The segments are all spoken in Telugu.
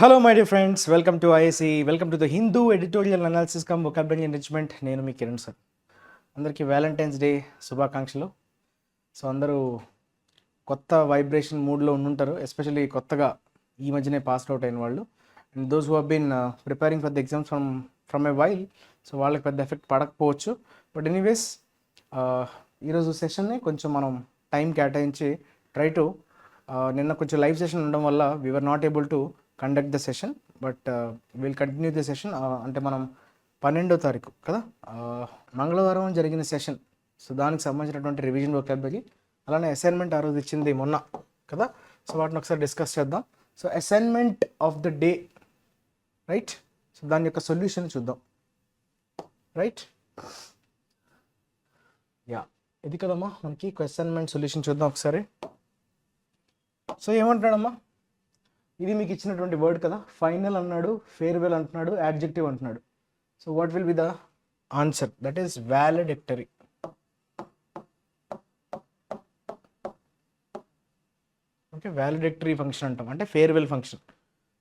Hello my dear friends, welcome to IAC. Welcome to the Hindu editorial analysis come vocabulary enrichment. నేను మీ కిరణ్ సార్. అందరికీ వ్యాలంటైన్స్ డే శుభాకాంక్షలు. సో అందరూ కొత్త వైబ్రేషన్ మూడ్లో ఉండుంటారు, ఎస్పెషల్లీ కొత్తగా ఈ మధ్యనే పాస్డ్ అవుట్ అయిన వాళ్ళు. And those who been preparing for the exams from a while, so వాళ్ళకి పెద్ద ఎఫెక్ట్ పడకపోవచ్చు. బట్ ఎనీవేస్, ఈరోజు సెషన్ని కొంచెం మనం టైం కేటాయించి ట్రై టు నిన్న కొంచెం లైవ్ సెషన్ ఉండడం వల్ల we are not able to conduct the session, but will continue the session. అంటే మనం 12వ తారీఖు కదా, మంగళవారం జరిగిన సెషన్. సో దానికి సంబంధించినటువంటి రివిజన్ వొకాబులరీ, అలానే అసైన్మెంట్ ఆ రోజు ఇచ్చింది మొన్న కదా, సో వాటిని ఒకసారి డిస్కస్ చేద్దాం. So assignment of the day, right? So దాని యొక్క సొల్యూషన్ చూద్దాం, రైట్? యా, ఇది కదమ్మా మనకి అసైన్మెంట్ సొల్యూషన్. చూద్దాం ఒకసారి. సో ఏమంటున్నాడమ్మా, ఇది మీకు ఇచ్చినటువంటి వర్డ్ కదా, ఫైనల్ అన్నాడు, ఫేర్వెల్ అంటున్నాడు, యాడ్జెక్టివ్ అంటున్నాడు. So what will be the answer? That is valedictory. Okay, valedictory function అంటాం, అంటే ఫేర్వెల్ ఫంక్షన్.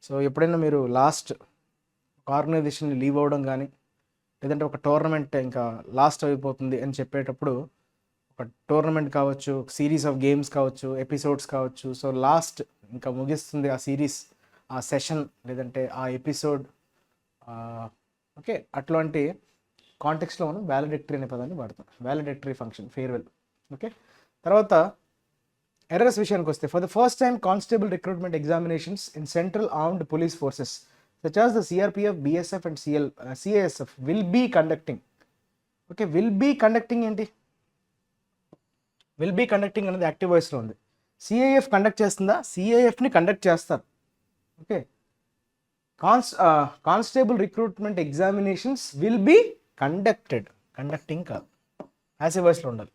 సో ఎప్పుడైనా మీరు లాస్ట్ ఒక ఆర్గనైజేషన్ లీవ్ అవ్వడం కానీ, లేదంటే ఒక టోర్నమెంట్ ఇంకా లాస్ట్ అయిపోతుంది అని చెప్పేటప్పుడు, ఒక టోర్నమెంట్ కావచ్చు, సిరీస్ ఆఫ్ గేమ్స్ కావచ్చు, ఎపిసోడ్స్ కావచ్చు, సో లాస్ట్ ఇంకా ముగిస్తుంది ఆ సిరీస్, ఆ సెషన్, లేదంటే ఆ ఎపిసోడ్. ఓకే, అట్లాంటి కాంటెక్స్లో మనం వాలెడిక్టరీ అనే పదాన్ని వాడతాం. Valedictory function, farewell. ఓకే, తర్వాత ఎర్రర్స్ విషయానికి వస్తే, for the first time constable recruitment examinations in central armed police forces such as the CRPF, BSF and CISF will be conducting. Okay, will be conducting ఏంటి? విల్ బీ కండక్టింగ్ అనేది యాక్టివ్ వాయిస్లో ఉంది. సిఐఎఫ్ కండక్ట్ చేస్తుందా? సిఐఎఫ్ని కండక్ట్ చేస్తారు. Okay, constable recruitment examinations will be conducted, conducting కాదు, యాక్టివ్ వాయిస్లో ఉండాలి.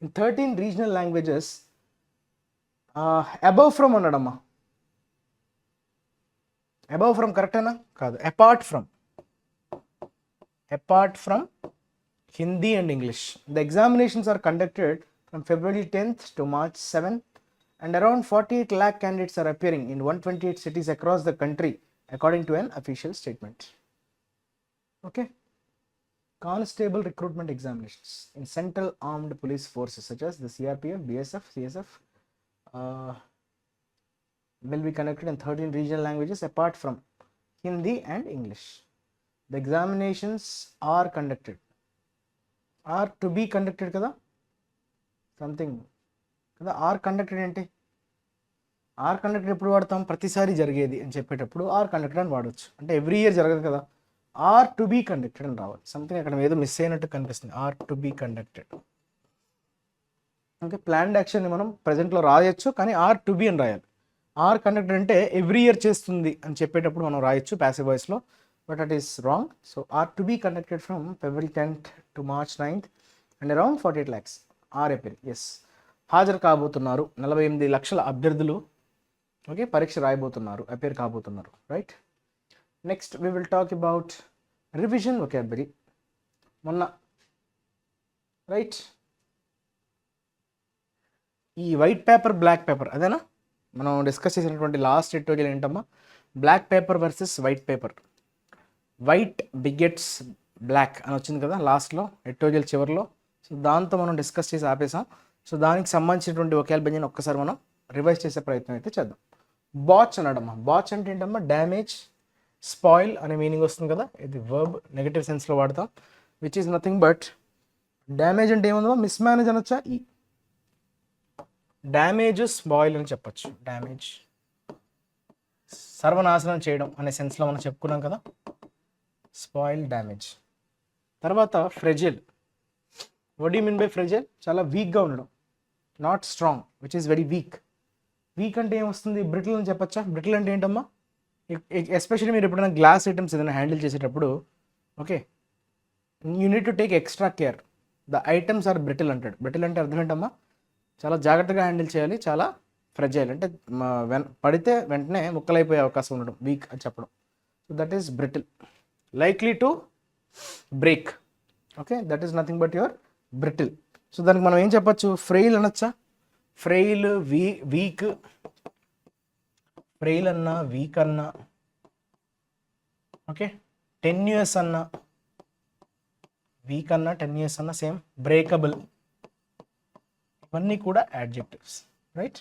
In 13 regional languages. Above from అన్నాడమ్మా. Above from కరెక్టేనా? కాదు, apart from Hindi and English. The examinations are conducted from February 10th to March 7th, and around 48 lakh candidates are appearing in 128 cities across the country, according to an official statement. Okay, constable recruitment examinations in central armed police forces such as the CRPF, BSF, CSF will be conducted in 13 regional languages apart from Hindi and English. The examinations are conducted, are to be conducted kada, something కదా. ఆర్ కండక్టెడ్ ఏంటి? ఆర్ కండక్టెడ్ ఎప్పుడు వాడతాం? ప్రతిసారి జరిగేది అని చెప్పేటప్పుడు ఆర్ కండక్టెడ్ అని వాడవచ్చు. అంటే ఎవ్రీ ఇయర్ జరగదు కదా, ఆర్ టు బీ కండక్టెడ్ అని రావాలి. సంథింగ్ అక్కడ ఏదో మిస్ అయినట్టు కనిపిస్తుంది. Are to be conducted. Okay, planned యాక్షన్ని మనం ప్రజెంట్లో రాయొచ్చు, కానీ ఆర్ టు బీ అని రాయాలి. ఆర్ కండక్టెడ్ అంటే ఎవ్రీ ఇయర్ చేస్తుంది అని చెప్పేటప్పుడు మనం రాయొచ్చు ప్యాసివ్ వాయిస్లో, but that is wrong. So are to be conducted from February 10th to March 9th and around 48 lakhs are appearing. Yes, హాజరు కాబోతున్నారు 48 లక్షల అభ్యర్థులు. ఓకే, పరీక్ష రాయబోతున్నారు, అపేర్ కాబోతున్నారు, right? Next we will talk about revision vocabulary. మొన్న రైట్, ఈ వైట్ పేపర్, బ్లాక్ పేపర్ అదేనా మనం డిస్కస్ చేసినటువంటి లాస్ట్ ఎడిటోరియల్ ఏంటమ్మా? Black paper versus white paper. White begets black అని వచ్చింది కదా లాస్ట్లో, ఎడిటోరియల్ చివరిలో. సో దాంతో మనం డిస్కస్ చేసి ఆపేసాం. సో దానికి సంబంధించినటువంటి వొకాబులరీని ఒక్కసారి మనం రివైజ్ చేసే ప్రయత్నం అయితే చేద్దాం. బాచ్ అన్నాడమ్మా. బాచ్ అంటే ఏంటమ్మా? డ్యామేజ్, స్పాయిల్ అనే మీనింగ్ వస్తుంది కదా. ఇది వర్బ్, నెగటివ్ సెన్స్లో వాడతాం, which is nothing but damage అంటే ఏముందమ్మా? మిస్మేనేజ్ అనొచ్చా? ఈ డ్యామేజ్, స్పాయిల్ అని చెప్పచ్చు. డ్యామేజ్, సర్వనాశనం చేయడం అనే సెన్స్లో మనం చెప్పుకున్నాం కదా, స్పాయిల్, డ్యామేజ్. తర్వాత fragile. What do you mean by fragile? చాలా వీక్గా ఉండడం, not strong, which is very weak. Weak అంటే ఏమొస్తుంది? బ్రిటిల్ అని చెప్పచ్చా? బ్రిటిల్ అంటే ఏంటమ్మా? ఎస్పెషల్లీ మీరు ఎప్పుడైనా గ్లాస్ ఐటమ్స్ ఏదైనా హ్యాండిల్ చేసేటప్పుడు, okay, you need to take extra care. The items are brittle అంటాడు. బ్రిటిల్ అంటే అర్థం ఏంటమ్మా? చాలా జాగ్రత్తగా హ్యాండిల్ చేయాలి, చాలా ఫ్రెజైల్ అంటే పడితే వెంటనే ముక్కలైపోయే అవకాశం ఉండడం, వీక్ అని చెప్పడం. So that is brittle, likely to break. Okay, that is nothing but your brittle. So దానికి మనం ఏం చెప్పచ్చు? ఫ్రెయిల్ అనొచ్చా? ఫ్రెయిల్, వీక్, ఫ్రెయిల్ అన్నా, వీక్ అన్నా, ఓకే, టెన్యూయస్ అన్న, వీక్ అన్న, టెన్యూయస్ అన్న సేమ్. బ్రేకబుల్, ఇవన్నీ కూడా యాడ్జెక్టివ్స్, రైట్.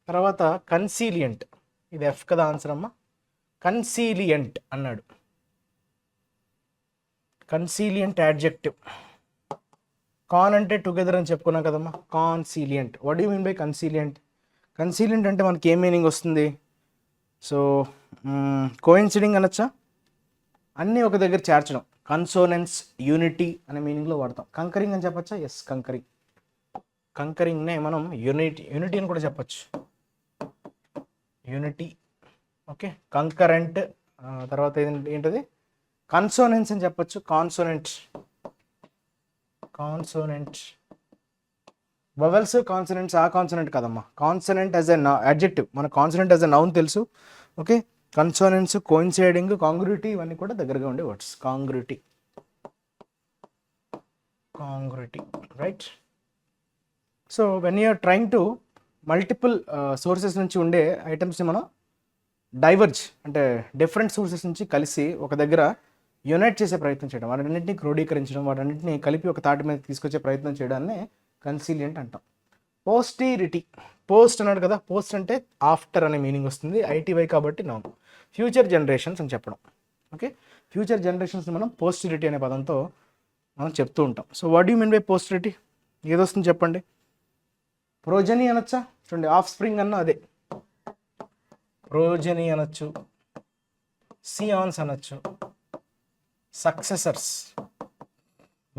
తర్వాత కన్సీలియంట్, ఇది ఎఫ్ కదా ఆన్సర్ అమ్మ. కన్సీలియంట్ అన్నాడు, కన్సీలియంట్ యాడ్జెక్టివ్. కాన్ అంటే టుగెదర్ అని చెప్పుకున్నాం కదమ్మా, consilient. What you mean by consilient? Consilient అంటే మనకి ఏం మీనింగ్ వస్తుంది? సో కోయిన్సిడింగ్ అనొచ్చా, అన్నీ ఒక దగ్గర చేర్చడం. కన్సోనెన్స్, యూనిటీ అనే మీనింగ్లో వాడతాం. కంకరింగ్ అని చెప్పచ్చా? ఎస్, కంకరింగ్. కంకరింగ్నే మనం యూనిటీ అని కూడా చెప్పచ్చు, యూనిటీ. Okay, concurrent. తర్వాత ఏంటది? కన్సోనెన్స్ అని చెప్పచ్చు, కాన్సోనెంట్. Consonant, vowels, consonants. ఆ కాన్సనెంట్ కదమ్మా, కాన్సనెంట్ యాజ్ ఎ అడ్జెక్టివ్. మన కాన్సనెంట్ యాజ్ ఎ నౌన్ తెలుసు. ఓకే, కన్సోనెంట్స్, కోయిన్సైడింగ్, కాంగ్రుటీ, ఇవన్నీ కూడా దగ్గరగా ఉండే words. Congruity, congruity, right. So when you're trying to multiple sources నుంచి ఉండే ఐటమ్స్ని మనం డైవర్జ్ అంటే డిఫరెంట్ సోర్సెస్ నుంచి కలిసి ఒక దగ్గర యునైట్ చేసే ప్రయత్నం చేయడం, వాటన్నింటినీ క్రోడీకరించడం, వాటన్నింటినీ కలిపి ఒక తాటి మీద తీసుకొచ్చే ప్రయత్నం చేయడాన్ని కన్సీలియంట్ అంటాం. పోస్టీరిటీ, పోస్ట్ అన్నాడు కదా, పోస్ట్ అంటే ఆఫ్టర్ అనే మీనింగ్ వస్తుంది, ఐటీవై కాబట్టి నౌన్. ఫ్యూచర్ జనరేషన్స్ అని చెప్పడం. ఓకే, ఫ్యూచర్ జనరేషన్స్ మనం పోస్టిరిటీ అనే పదంతో మనం చెప్తూ ఉంటాం. So what you mean by posterity? ఏదొస్తుంది చెప్పండి. ప్రోజనీ అనొచ్చా? చూడండి, ఆఫ్ స్ప్రింగ్ అన్న అదే, ప్రోజనీ అనొచ్చు, సియాన్స్ అనొచ్చు, సక్సెసర్స్,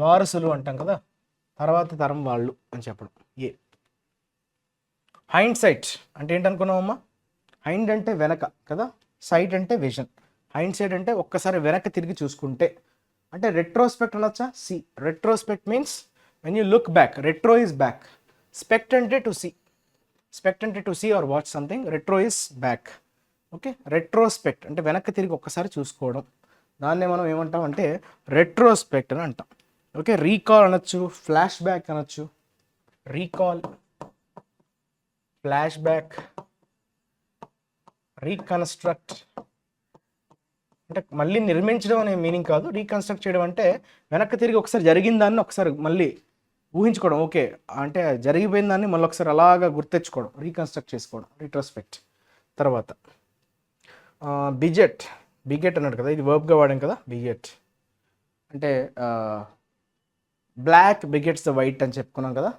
వారసులు అంటాం కదా, తర్వాత తరం వాళ్ళు అని చెప్పడం. ఏ హైండ్ సైట్ అంటే ఏంటనుకున్నామమ్మా? హైండ్ అంటే వెనక కదా, సైట్ అంటే విజన్. హైండ్ సైట్ అంటే ఒక్కసారి వెనక్కి తిరిగి చూసుకుంటే, అంటే రెట్రోస్పెక్ట్ అనొచ్చా? See, retrospect means when you look back. Retro is back, spect అంటే టు సీ, స్పెక్ట్ అంటే to see or watch something, retro is back. Okay, retrospect అంటే వెనక్కి తిరిగి ఒక్కసారి చూసుకోవడం, దాన్నే మనం ఏమంటాం అంటే రెట్రోస్పెక్ట్ అని అంటాం. ఓకే, రీకాల్ అనొచ్చు, ఫ్లాష్ బ్యాక్ అనొచ్చు. రీకాల్, ఫ్లాష్ బ్యాక్, రీకన్స్ట్రక్ట్ అంటే మళ్ళీ నిర్మించడం అనే మీనింగ్ కాదు. రీకన్స్ట్రక్ట్ చేయడం అంటే వెనక్కి తిరిగి ఒకసారి జరిగిన దాన్ని ఒకసారి మళ్ళీ ఊహించుకోవడం. ఓకే, అంటే జరిగిపోయిన దాన్ని మళ్ళీ ఒకసారి అలాగా గుర్తెచ్చుకోవడం, రీకన్స్ట్రక్ట్ చేసుకోవడం, రిట్రోస్పెక్ట్. తర్వాత బిజెట్, బిగెట్ అన్నాడు కదా, ఇది వర్బ్గా వాడాం కదా. బిగెట్ అంటే బ్లాక్ బిగెట్స్ ద వైట్ అని చెప్పుకున్నాం కదా,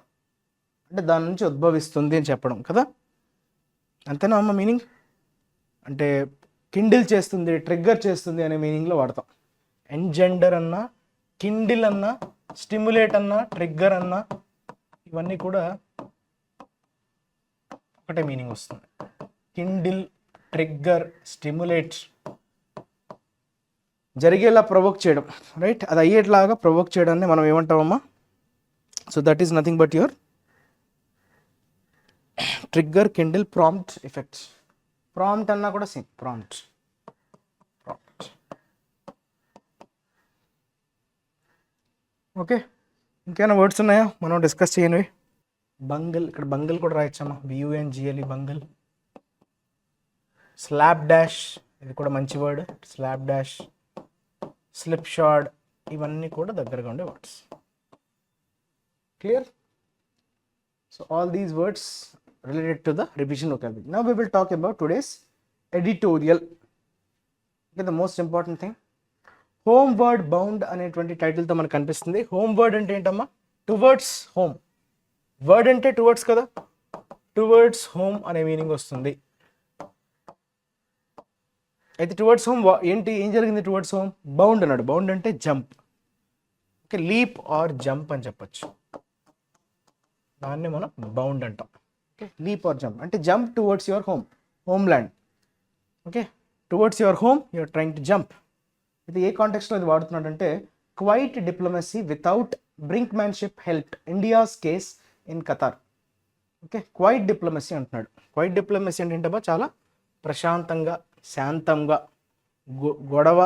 అంటే దాని నుంచి ఉద్భవిస్తుంది అని చెప్పడం కదా. అంతేనా అమ్మ మీనింగ్? అంటే కిండిల్ చేస్తుంది, ట్రిగ్గర్ చేస్తుంది అనే మీనింగ్లో వాడతాం. ఎంజెండర్ అన్నా, కిండిల్ అన్నా, స్టిమ్యులేట్ అన్నా, ట్రిగ్గర్ అన్నా, ఇవన్నీ కూడా ఒకటే మీనింగ్ వస్తుంది. కిండిల్, ట్రిగ్గర్, స్టిమ్యులేట్, జరిగేలా ప్రొవోక్ చేయడం, రైట్. అది అయ్యేట్లాగా ప్రొవోక్ చేయడాన్ని మనం ఏమంటామమ్మా? So that is nothing but your trigger, kindle, prompt, effects. Prompt అన్నా కూడా సేమ్, ప్రాంప్ట్. ఓకే, ఇంకేమైనా వర్డ్స్ ఉన్నాయా మనం డిస్కస్ చేయనివి? బంగిల్, ఇక్కడ బంగిల్ కూడా రాయొచ్చమ్మా, BUNGLE, బంగిల్. స్లాప్ డాష్, ఇది కూడా మంచి word, slap dash. Slip shard, ఇవన్నీ కూడా దగ్గరగా ఉండే words. Clear? So all these words related to the revision vocabulary. Now we will talk about today's editorial. Okay, the most important thing, homeward bound అనేటువంటి టైటిల్తో మనకు కనిపిస్తుంది. హోమ్వర్డ్ అంటే ఏంటమ్మా? Towards home. వర్డ్ అంటే టువర్డ్స్ కదా, టువర్డ్స్ హోమ్ అనే మీనింగ్ వస్తుంది. అయితే టువర్డ్స్ హోమ్ ఏంటి, ఏం జరిగింది? టువర్డ్స్ హోమ్ బౌండ్ అన్నాడు. బౌండ్ అంటే jump. Okay, leap or jump అని చెప్పచ్చు, దాన్ని మనం బౌండ్ అంటాం. ఓకే, లీప్ ఆర్ జంప్ అంటే jump towards your home, home land. Okay, towards your home you're trying to jump. ఇది ఏ కాంటెక్స్లో ఇది వాడుతున్నాడు అంటే, quiet diplomacy without brinkmanship help India's case in Qatar. Okay, quiet diplomacy అంటున్నాడు. క్వైట్ డిప్లొమసీ అంటే ఏంటబ్బా? చాలా ప్రశాంతంగా, శాంతంగా, గొడవ,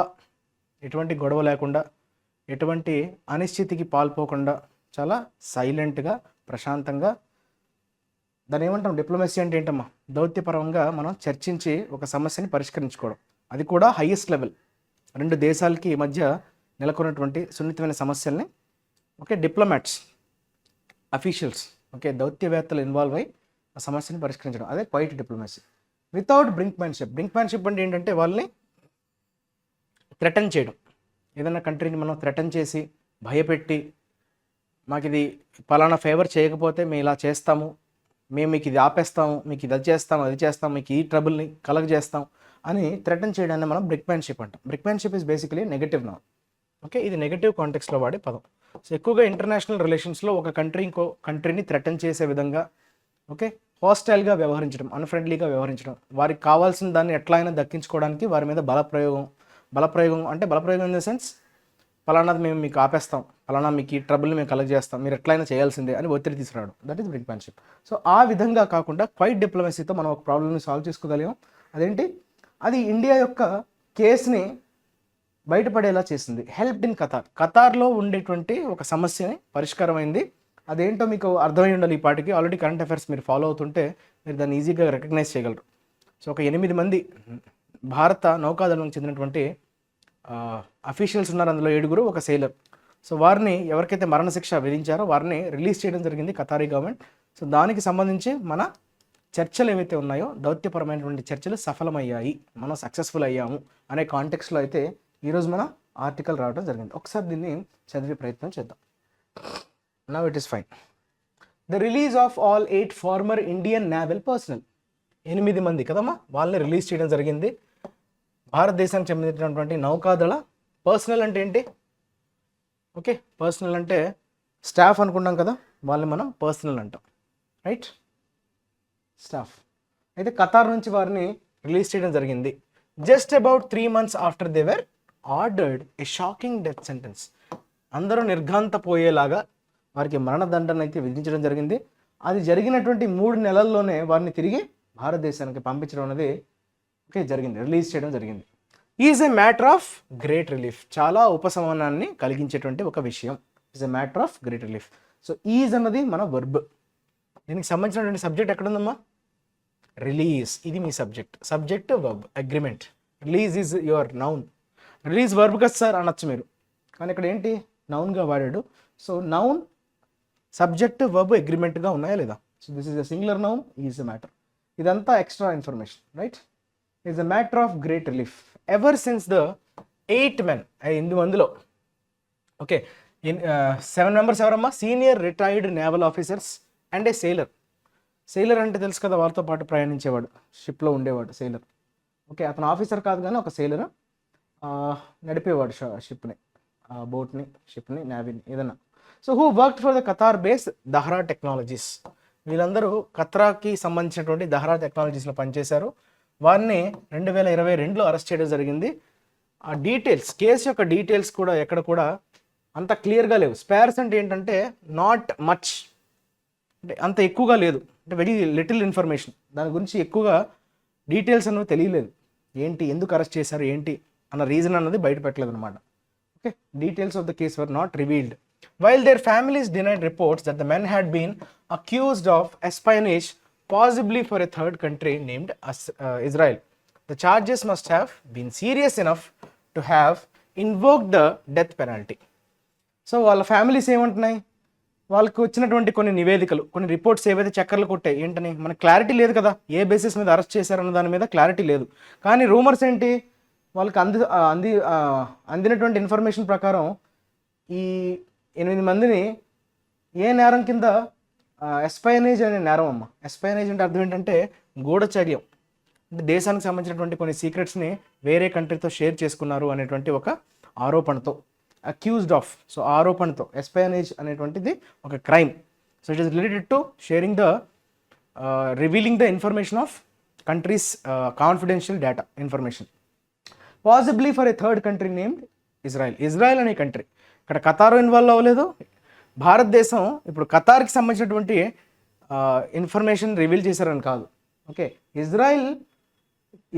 ఎటువంటి గొడవ లేకుండా, ఎటువంటి అనిశ్చితికి పాల్పోకుండా, చాలా సైలెంట్గా, ప్రశాంతంగా. దాన్ని ఏమంటాం? డిప్లొమసీ అంటే ఏంటమ్మా? దౌత్యపరంగా మనం చర్చించి ఒక సమస్యని పరిష్కరించుకోవడం, అది కూడా హైయెస్ట్ లెవెల్. రెండు దేశాలకి మధ్య నెలకొన్నటువంటి సున్నితమైన సమస్యల్ని ఓకే డిప్లొమాట్స్, అఫీషియల్స్, ఓకే దౌత్యవేత్తలు ఇన్వాల్వ్ అయ్యి ఆ సమస్యని పరిష్కరించడం, అదే quiet diplomacy. Without brinkmanship. Brinkmanship అంటే ఏంటంటే వాళ్ళని థ్రెటన్ చేయడం, ఏదైనా కంట్రీని మనం థ్రెటన్ చేసి భయపెట్టి మాకు ఇది పలానా ఫేవర్ చేయకపోతే మేము ఇలా చేస్తాము, మేము మీకు ఇది ఆపేస్తాము, మీకు ఇది చేస్తాము, అది చేస్తాము, మీకు ఈ ట్రబుల్ని కలగజేస్తాం అని థ్రెటన్ చేయడాన్ని మనం బ్రింక్మ్యాన్షిప్ అంటాం. Brinkmanship is basically negative noun. Okay, ఇది నెగటివ్ కాంటెక్స్లో వాడే పదం. సో ఎక్కువగా ఇంటర్నేషనల్ రిలేషన్స్లో ఒక కంట్రీ ఇంకో కంట్రీని థ్రెటన్ చేసే విధంగా, ఓకే హాస్టైల్గా వ్యవహరించడం, అన్ఫ్రెండ్లీగా వ్యవహరించడం, వారికి కావాల్సిన దాన్ని ఎట్లా అయినా దక్కించుకోవడానికి వారి మీద బలప్రయోగం అంటే బలప్రయోగం ఇన్ ద సెన్స్ పలానాది మేము మీకు ఆపేస్తాం, పలానా మీకు ఈ ట్రబుల్ని మేము కలెక్ట్ చేస్తాం, మీరు ఎట్లయినా చేయాల్సిందే అని ఒత్తిడి తీసుకురావడం, దట్ ఈస్ బ్రింక్మ్యాన్షిప్. సో ఆ విధంగా కాకుండా క్వైట్ డిప్లొమసీతో మనం ఒక ప్రాబ్లమ్ని సాల్వ్ చేసుకోగలిగాం. అదేంటి, అది ఇండియా యొక్క కేసుని బయటపడేలా చేసింది. హెల్ప్డ్ ఇన్ ఖతార్లో ఉండేటువంటి ఒక సమస్యని పరిష్కారమైంది. అదేంటో మీకు అర్థమై ఉండాలి ఈ పాటికి. ఆల్రెడీ కరెంట్ అఫైర్స్ మీరు ఫాలో అవుతుంటే మీరు దాన్ని ఈజీగా రికగ్నైజ్ చేయగలరు. సో ఒక 8 మంది భారత నౌకాదళంకి చెందినటువంటి అఫీషియల్స్ ఉన్నారు, అందులో 7 ఒక సెయిలర్. సో వారిని ఎవరికైతే మరణశిక్ష విధించారో వారిని రిలీజ్ చేయడం జరిగింది ఖతారీ గవర్నమెంట్. సో దానికి సంబంధించి మన చర్చలు ఏవైతే ఉన్నాయో దౌత్యపరమైనటువంటి చర్చలు సఫలమయ్యాయి, మనం సక్సెస్ఫుల్ అయ్యాము అనే కాంటెక్స్లో అయితే ఈరోజు మన ఆర్టికల్ రావడం జరిగింది. ఒకసారి దీన్ని చదివే ప్రయత్నం చేద్దాం. Now it is fine. The release of all 8 former Indian naval personal. 8 మంది కదమ్మా, వాళ్ళని రిలీజ్ చేయడం జరిగింది. భారతదేశానికి చెందినటువంటి నౌకాదళ పర్సనల్ అంటే ఏంటి? ఓకే, పర్సనల్ అంటే స్టాఫ్ అనుకున్నాం కదా, వాళ్ళని మనం పర్సనల్ అంటాం, రైట్? స్టాఫ్. అయితే ఖతార్ నుంచి వారిని రిలీజ్ చేయడం జరిగింది. Just about 3 months after they were ordered A shocking death sentence. అందరూ నిర్ఘాంతపోయేలాగా వారికి మరణదండన అయితే విధించడం జరిగింది. అది జరిగినటువంటి 3 నెలల్లోనే వారిని తిరిగి భారతదేశానికి పంపించడం అనేది ఓకే జరిగింది, రిలీజ్ చేయడం జరిగింది. Is a matter of great relief. చాలా ఉపశమనాన్ని కలిగించేటువంటి ఒక విషయం. Is a matter of great relief. So is అన్నది మన వర్బ్. దీనికి సంబంధించినటువంటి సబ్జెక్ట్ ఎక్కడుందమ్మా? రిలీజ్. ఇది మీ subject. Subject verb agreement. Release is your noun. Release verb కదా సార్ అనొచ్చు మీరు, కానీ ఇక్కడ ఏంటి నౌన్గా వాడాడు. సో నౌన్, సబ్జెక్ట్, వర్బ్ అగ్రిమెంట్గా ఉన్నాయా లేదా? So this is a singular noun, is a matter. ఇదంతా extra information, right? Is a matter of great relief ever since the 8 men, 8 మందిలో ఓకే 7 members ఎవరమ్మా? Senior retired naval officers and A sailor. Sailor అంటే తెలుసు కదా, వాళ్ళతో పాటు ప్రయాణించేవాడు, షిప్లో ఉండేవాడు సెయిలర్. ఓకే, అతను ఆఫీసర్ కాదు కానీ ఒక సెయిలర్, నడిపేవాడు షిప్ని, బోట్ని, షిప్ని, నేవీని, ఏదన్నా. So who worked for the Qatar base దహ్రా technologies. వీళ్ళందరూ ఖతార్కి సంబంధించినటువంటి దహ్రా టెక్నాలజీస్లో పనిచేశారు. వారిని 2022లో అరెస్ట్ చేయడం జరిగింది. ఆ డీటెయిల్స్, కేసు యొక్క డీటెయిల్స్ కూడా ఎక్కడ కూడా అంత క్లియర్గా లేవు. స్పేర్స్ అంటే ఏంటంటే నాట్ మచ్, అంటే అంత ఎక్కువగా లేదు, అంటే వెరీ లిటిల్ ఇన్ఫర్మేషన్. దాని గురించి ఎక్కువగా డీటెయిల్స్ అన్నవి తెలియలేదు. ఏంటి, ఎందుకు అరెస్ట్ చేశారు, ఏంటి అన్న రీజన్ అన్నది బయట పెట్టలేదు అనమాట. Okay, details of the case were not revealed. While their families denied reports that the men had been accused of espionage, possibly for a third country named Israel, the charges must have been serious enough to have invoked the death penalty. So వాళ్ళ ఫ్యామిలీస్ ఏమంటున్నాయి, వాళ్ళకి వచ్చినటువంటి కొన్ని నివేదికలు, కొన్ని రిపోర్ట్స్ ఏవైతే చక్కర్లు కొట్టాయి, ఏంటని మనకు క్లారిటీ లేదు కదా, ఏ బేసిస్ మీద అరెస్ట్ చేశారన్న దాని మీద క్లారిటీ లేదు. కానీ రూమర్స్ ఏంటి, వాళ్ళకి అందినటువంటి ఇన్ఫర్మేషన్ ప్రకారం ఈ 8 మందిని ఏ నేరం కింద, ఎస్పైనేజ్ అనే నేరం అమ్మ. ఎస్పైనేజ్ అంటే అర్థం ఏంటంటే గూఢచర్యం, అంటే దేశానికి సంబంధించినటువంటి కొన్ని సీక్రెట్స్ని వేరే కంట్రీతో షేర్ చేసుకున్నారు అనేటువంటి ఒక ఆరోపణతో, అక్యూజ్డ్ ఆఫ్. సో ఆరోపణతో ఎస్పైనేజ్ అనేటువంటిది ఒక crime. So it is related to sharing the revealing the information of countries confidential data information, possibly for a third country named Israel. Israel అనే కంట్రీ, ఇక్కడ ఖతార్ ఇన్వాల్వ్ అవ్వలేదు. భారతదేశం ఇప్పుడు ఖతార్కి సంబంధించినటువంటి ఇన్ఫర్మేషన్ రివీల్ చేశారని కాదు. ఓకే,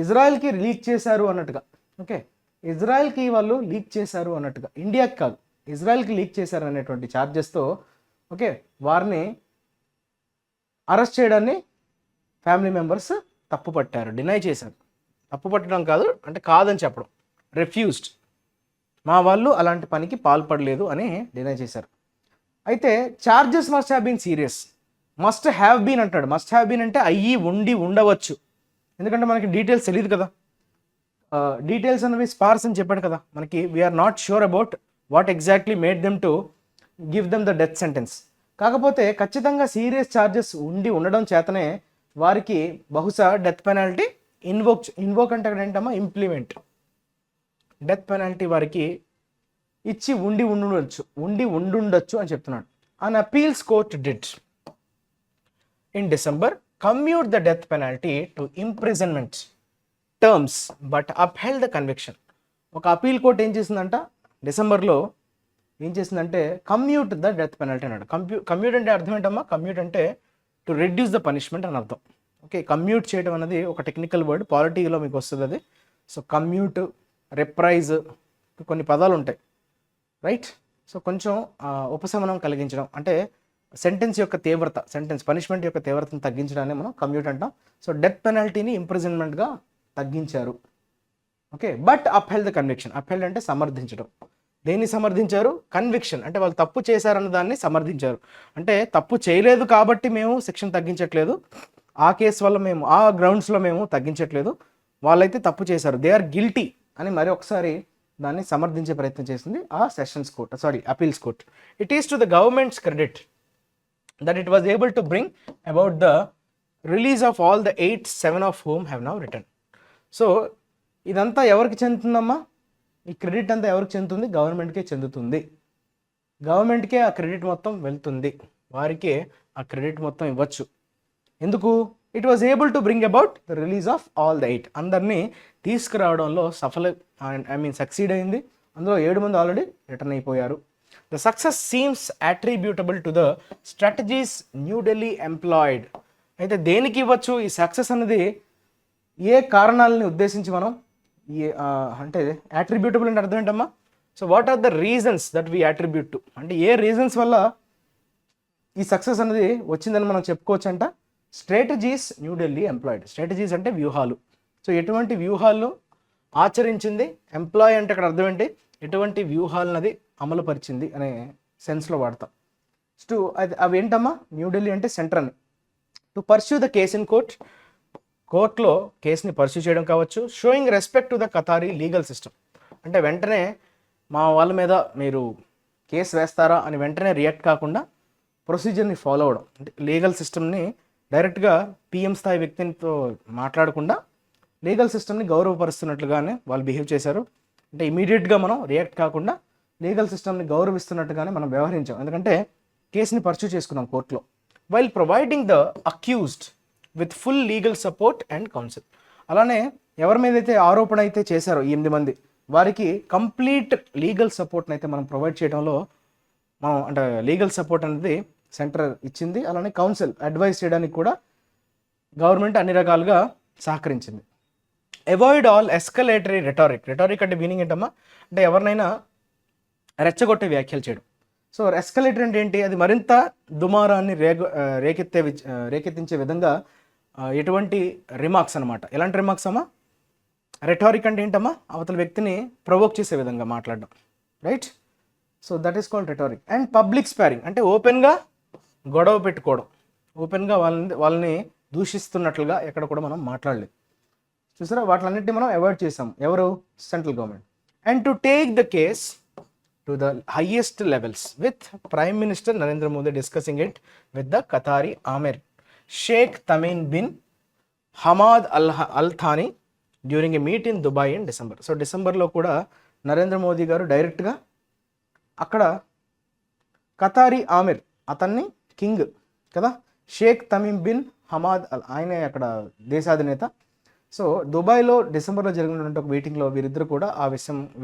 ఇజ్రాయెల్కి లీక్ చేశారు అన్నట్టుగా. ఓకే, ఇజ్రాయెల్కి వాళ్ళు లీక్ చేశారు అన్నట్టుగా, ఇండియాకి కాదు ఇజ్రాయెల్కి లీక్ చేశారు అనేటువంటి ఛార్జెస్తో ఓకే వారిని అరెస్ట్ చేయడాన్ని ఫ్యామిలీ మెంబర్స్ తప్పు పట్టారు, డినై చేశారు. తప్పు పట్టడం కాదు అంటే కాదని చెప్పడం, రిఫ్యూజ్డ్. మా వాళ్ళు అలాంటి పనికి పాల్పడలేదు అని డినై చేశారు. అయితే charges must have been serious. Must have been అంటాడు. మస్ట్ హ్యావ్ బీన్ అంటే అయ్యి ఉండి ఉండవచ్చు, ఎందుకంటే మనకి డీటెయిల్స్ తెలియదు కదా. డీటెయిల్స్ అనేవి స్పార్స్ అని చెప్పాడు కదా మనకి. We are not sure about what exactly made them to give them the death sentence. కాకపోతే ఖచ్చితంగా సీరియస్ ఛార్జెస్ ఉండి ఉండడం చేతనే వారికి బహుశా డెత్ పెనాల్టీ ఇన్వోక్ అంటే అక్కడ ఏంటమ్మా ఇంప్లిమెంట్, డెత్ పెనాల్టీ వారికి ఇచ్చి ఉండి ఉండుండొచ్చు అని చెప్తున్నాడు. An appeals court did in December commute the death penalty to imprisonment terms but upheld the conviction. ఒక అపీల్ కోర్ట్ ఏం చేసిందంట డిసెంబర్లో, ఏం చేసిందంటే కమ్యూట్ ద డెత్ పెనాల్టీ అన్నాడు. కమ్యూట్ అంటే అర్థం ఏంటమ్మా? కమ్యూట్ అంటే టు రెడ్యూస్ ద పనిష్మెంట్ అని అర్థం. ఓకే, కమ్యూట్ చేయడం అనేది ఒక టెక్నికల్ వర్డ్, పాలిటీలో మీకు వస్తుంది అది. సో కమ్యూట్, రెప్రైజ్, కొన్ని పదాలు ఉంటాయి రైట్. సో కొంచెం ఉపశమనం కలిగించడం అంటే సెంటెన్స్ యొక్క తీవ్రత, పనిష్మెంట్ యొక్క తీవ్రతను తగ్గించడాన్ని మనం కమ్యూట్ అంటాం. సో డెత్ పెనాల్టీని ఇంప్రిజన్మెంట్గా తగ్గించారు. Okay, but upheld the conviction. Upheld అంటే సమర్థించడం. దేన్ని సమర్థించారు? కన్విక్షన్ అంటే వాళ్ళు తప్పు చేశారన్న దాన్ని సమర్థించారు. అంటే తప్పు చేయలేదు కాబట్టి మేము శిక్షణ తగ్గించట్లేదు, ఆ కేసు వల్ల మేము ఆ గ్రౌండ్స్లో మేము తగ్గించట్లేదు, వాళ్ళైతే తప్పు చేశారు, దే ఆర్ గిల్టీ అని మరి ఒకసారి దాన్ని సమర్థించే ప్రయత్నం చేసింది ఆ appeals court. It is to the governments credit that it was able to bring about the release of all the 8, 7 of whom have now returned. So ఇదంతా ఎవరికి చెందుతుందమ్మా? ఈ క్రెడిట్ అంతా ఎవరికి చెందుతుంది? గవర్నమెంట్కే చెందుతుంది. గవర్నమెంట్కే ఆ క్రెడిట్ మొత్తం వెళ్తుంది, వారికే ఆ క్రెడిట్ మొత్తం ఇవ్వచ్చు. ఎందుకు? It was able to bring about the release of all the 8. అందరినీ తీసుకురావడంలో సక్సీడ్ అయింది. అందులో 7 మంది ఆల్రెడీ రిటర్న్ అయిపోయారు. The success seems attributable to the strategies New Delhi employed. అయితే దేనికి ఇవ్వచ్చు ఈ సక్సెస్ అనేది? ఏ కారణాలని ఉద్దేశించి మనం అంటే అట్రిబ్యూటబుల్ అంటే అర్థం ఏంటమ్మా? So what are the reasons that we attribute to, అంటే ఏ రీజన్స్ వల్ల ఈ సక్సెస్ అనేది వచ్చిందని మనం చెప్పుకోవచ్చు అంట. Strategies new Delhi employed. Strategies అంటే వ్యూహాలు. సో ఎటువంటి వ్యూహాలు ఆచరించింది? ఎంప్లాయ్ అంటే అక్కడ అర్థం ఏంటి? ఎటువంటి వ్యూహాలన్నది అమలుపరిచింది అనే సెన్స్లో వాడతాం. అవి ఏంటమ్మా? న్యూఢిల్లీ అంటే సెంటర్ అని. To pursue the case in కోర్ట్లో కేసుని పర్స్యూ చేయడం కావచ్చు. Showing respect to the Qatari legal system అంటే వెంటనే మా వాళ్ళ మీద మీరు కేసు వేస్తారా అని వెంటనే రియాక్ట్ కాకుండా ప్రొసీజర్ని ఫాలో అవడం. అంటే లీగల్ సిస్టమ్ని డైరెక్ట్గా పిఎం స్థాయి వ్యక్తితో మాట్లాడకుండా లీగల్ సిస్టమ్ని గౌరవపరుస్తున్నట్లుగానే వాళ్ళు బిహేవ్ చేశారు. అంటే ఇమీడియట్గా మనం రియాక్ట్ కాకుండా లీగల్ సిస్టమ్ని గౌరవిస్తున్నట్టుగానే మనం వ్యవహరించాం, ఎందుకంటే కేసుని పర్స్యూ చేసుకున్నాం కోర్టులో. While providing the accused with full legal support and council. అలానే ఎవరి మీద అయితే ఆరోపణ అయితే చేశారో 8 మంది, వారికి కంప్లీట్ లీగల్ సపోర్ట్ని అయితే మనం ప్రొవైడ్ చేయడంలో మనం అంటే లీగల్ సపోర్ట్ అనేది సెంటర్ ఇచ్చింది. అలానే కౌన్సిల్ అడ్వైస్ చేయడానికి కూడా గవర్నమెంట్ అన్ని రకాలుగా సహకరించింది. అవాయిడ్ ఆల్ ఎస్కలేటరీ రెటారిక్ అంటే మీనింగ్ ఏంటమ్మా? అంటే ఎవరినైనా రెచ్చగొట్టే వ్యాఖ్యలు చేయడం. సో ఎస్కలేటరీ అంటే ఏంటి? అది మరింత దుమారాన్ని రేకెత్తించే విధంగా ఎటువంటి రిమార్క్స్ అనమాట. ఎలాంటి రిమార్క్స్ అమ్మా? రెటారిక్ అంటే ఏంటమ్మా? అవతల వ్యక్తిని ప్రొవోక్ చేసే విధంగా మాట్లాడడం right. So that is called rhetoric. And public sparring అంటే ఓపెన్గా గొడవ పెట్టుకోవడం, ఓపెన్గా వాళ్ళని దూషిస్తున్నట్లుగా ఎక్కడ కూడా మనం మాట్లాడలేదు. చూసారా, వాటిలన్నింటినీ మనం అవాయిడ్ చేసాం. ఎవరు? Central government. And to take the case to the highest levels with prime minister Narendra Modi discussing it with the Qatari emir Sheikh Tamim bin Hamad Al Thani during a meet in Dubai in December. So డిసెంబర్లో కూడా నరేంద్ర మోదీ గారు డైరెక్ట్గా అక్కడ ఖతారీ ఆమిర్, అతన్ని కింగ్ కదా, షేక్ తమీమ్ బిన్ హమాద్ ఆయనే అక్కడ దేశాధినేత. సో దుబాయ్లో డిసెంబర్లో జరిగినటువంటి ఒక మీటింగ్లో వీరిద్దరు కూడా ఆ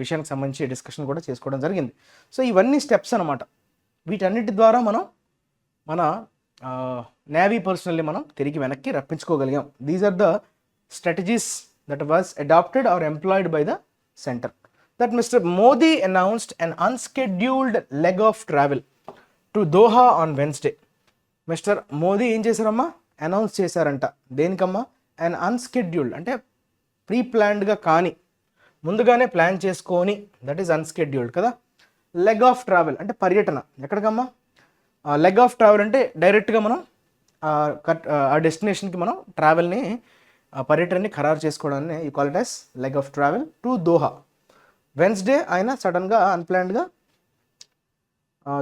విషయానికి సంబంధించి డిస్కషన్ కూడా చేసుకోవడం జరిగింది. సో ఇవన్నీ స్టెప్స్ అనమాట. వీటన్నిటి ద్వారా మనం మన నేవీ పర్సనల్ని మనం తిరిగి వెనక్కి రప్పించుకోగలిగాం. These are the strategies that was adapted or employed by the centre. That mister Modi announced an unscheduled leg of travel to Doha on Wednesday. Mister Modi ఏం చేశారమ్మా? అనౌన్స్ చేశారంట. దేనికమ్మా? అండ్ అన్స్కెడ్యూల్డ్ అంటే ప్రీ ప్లాన్డ్గా కానీ ముందుగానే ప్లాన్ చేసుకొని, దట్ ఈస్ అన్స్కెడ్యూల్డ్ కదా. లెగ్ ఆఫ్ ట్రావెల్ అంటే పర్యటన. ఎక్కడికమ్మా? లెగ్ ఆఫ్ ట్రావెల్ అంటే డైరెక్ట్గా మనం ఆ డెస్టినేషన్కి మనం ట్రావెల్ని, పర్యటనని ఖరారు చేసుకోవడాన్ని you call it as leg of travel to Doha. Wednesday ఆయన సడన్గా అన్ప్లాన్డ్గా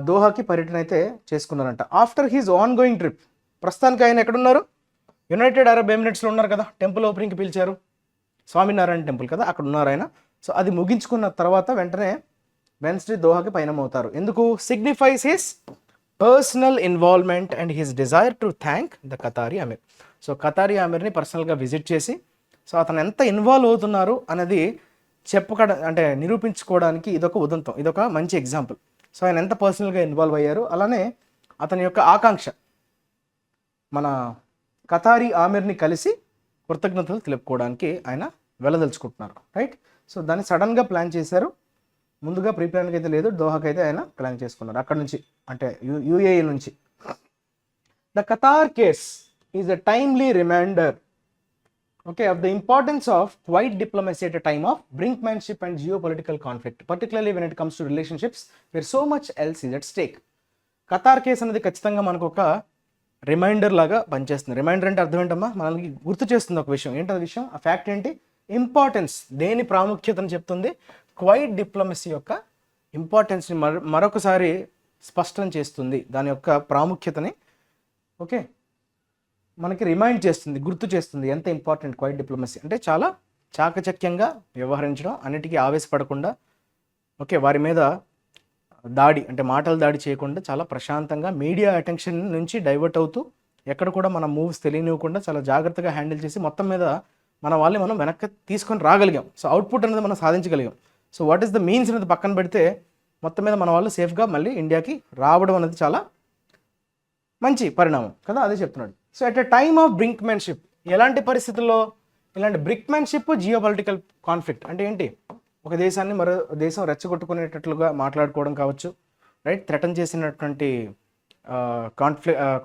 దోహాకి పర్యటన అయితే చేసుకున్నారంట. After his ongoing trip, ప్రస్తుతానికి ఆయన ఎక్కడున్నారు? యునైటెడ్ అరబ్ ఎమిరేట్స్లో ఉన్నారు కదా. టెంపుల్ ఓపెనింగ్కి పిలిచారు, స్వామినారాయణ టెంపుల్ కదా, అక్కడ ఉన్నారు ఆయన. సో అది ముగించుకున్న తర్వాత వెంటనే వెన్స్డే దోహాకి పయనమవుతారు. ఎందుకు? Signifies his personal involvement and his desire to thank the Qatari emir. సో ఖతారీ అమీర్ని పర్సనల్గా విజిట్ చేసి, సో అతను ఎంత ఇన్వాల్వ్ అవుతున్నారు అనేది అంటే నిరూపించుకోవడానికి ఇదొక ఉదంతం, ఇదొక మంచి ఎగ్జాంపుల్. సో ఆయన ఎంత పర్సనల్గా ఇన్వాల్వ్ అయ్యారు, అలానే అతని యొక్క ఆకాంక్ష మన ఖతారీ ఆమీర్ని కలిసి కృతజ్ఞతలు తెలుపుకోవడానికి ఆయన వెళ్ళదలుచుకుంటున్నారు, రైట్. సో దాన్ని సడన్గా ప్లాన్ చేశారు, ముందుగా ప్రీ ప్లాన్కి అయితే లేదు. దోహాకి అయితే ఆయన ప్లాన్ చేసుకున్నారు అక్కడ నుంచి, అంటే యుఏఈ నుంచి. The Qatar case is a timely reminder, okay, of the importance of quiet diplomacy at a time of brinkmanship and geopolitical conflict, particularly when it comes to relationships where so much else is at stake. Qatar case అనేది ఖచ్చితంగా మనకు ఒక రిమైండర్ లాగా పనిచేస్తుంది. రిమైండర్ అంటే అర్థం ఏంటమ్మా? మనకి గుర్తు చేస్తుంది ఒక విషయం. ఏంటది విషయం? ఆ ఫ్యాక్ట్ ఏంటి? ఇంపార్టెన్స్, దేని ప్రాముఖ్యతను చెప్తుంది? క్వైట్ డిప్లొమసీ యొక్క ఇంపార్టెన్స్ని మరొకసారి స్పష్టం చేస్తుంది, దాని యొక్క ప్రాముఖ్యతని ఓకే మనకి రిమైండ్ చేస్తుంది, గుర్తు చేస్తుంది ఎంత ఇంపార్టెంట్ క్వైట్ డిప్లొమసీ అంటే. చాలా చాకచక్యంగా వ్యవహరించడం, అన్నిటికీ ఆవేశపడకుండా, ఓకే వారి మీద దాడి అంటే మాటల దాడి చేయకుండా చాలా ప్రశాంతంగా మీడియా అటెన్షన్ నుంచి డైవర్ట్ అవుతూ, ఎక్కడ కూడా మన మూవ్స్ తెలియనివ్వకుండా చాలా జాగ్రత్తగా హ్యాండిల్ చేసి మొత్తం మీద మన వాళ్ళని మనం వెనక్కి తీసుకొని రాగలిగాం. సో అవుట్పుట్ అనేది మనం సాధించగలిగాం. So what is the means అనేది పక్కన పెడితే మొత్తం మీద మన వాళ్ళు సేఫ్గా మళ్ళీ ఇండియాకి రావడం అనేది చాలా మంచి పరిణామం కదా, అదే చెప్తున్నాడు. So at a time of brinkmanship, ఎలాంటి పరిస్థితుల్లో? ఇలాంటి బ్రింక్మెన్షిప్ జియోపాలిటికల్ కాన్ఫ్లిక్ట్ అంటే ఏంటి? ఒక దేశాన్ని మరో దేశం రెచ్చగొట్టుకునేటట్లుగా మాట్లాడుకోవడం కావచ్చు, రైట్, థ్రెటన్ చేసినటువంటి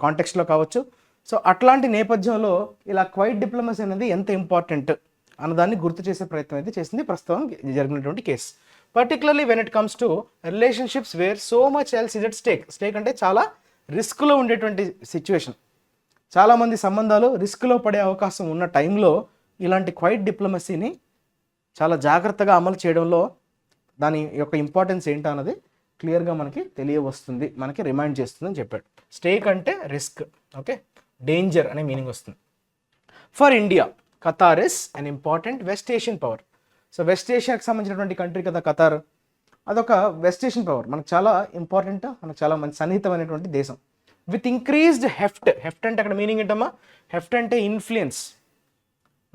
కాంటెక్స్ట్లో కావచ్చు. సో అట్లాంటి నేపథ్యంలో ఇలా క్వైట్ డిప్లొమసీ అనేది ఎంత ఇంపార్టెంట్ అన్నదాన్ని గుర్తు చేసే ప్రయత్నం అయితే చేసింది ప్రస్తుతం జరిగినటువంటి case. Particularly when it comes to relationships where so much else is at stake. Stake అంటే చాలా రిస్క్లో ఉండేటువంటి సిచ్యువేషన్. చాలామంది సంబంధాలు రిస్క్లో పడే అవకాశం ఉన్న టైంలో ఇలాంటి క్వైట్ డిప్లొమసీని చాలా జాగ్రత్తగా అమలు చేయడంలో దాని యొక్క ఇంపార్టెన్స్ ఏంటో అన్నది క్లియర్గా మనకి తెలియవస్తుంది, మనకి రిమైండ్ చేస్తుంది అని చెప్పాడు. స్టేక్ అంటే రిస్క్, ఓకే, డేంజర్ అనే మీనింగ్ వస్తుంది. For India Qatar is an important West Asian power. So West ఏషియాకి సంబంధించినటువంటి కంట్రీ కదా ఖతార్, అదొక వెస్ట్ ఏషియన్ పవర్, మనకు చాలా ఇంపార్టెంట్, మనకు చాలా మంచి సన్నిహితమైనటువంటి దేశం. With increased Heft. హెఫ్ట్ అంటే అక్కడ మీనింగ్ ఏంటమ్మా? హెఫ్ట్ అంటే ఇన్ఫ్లుయెన్స్,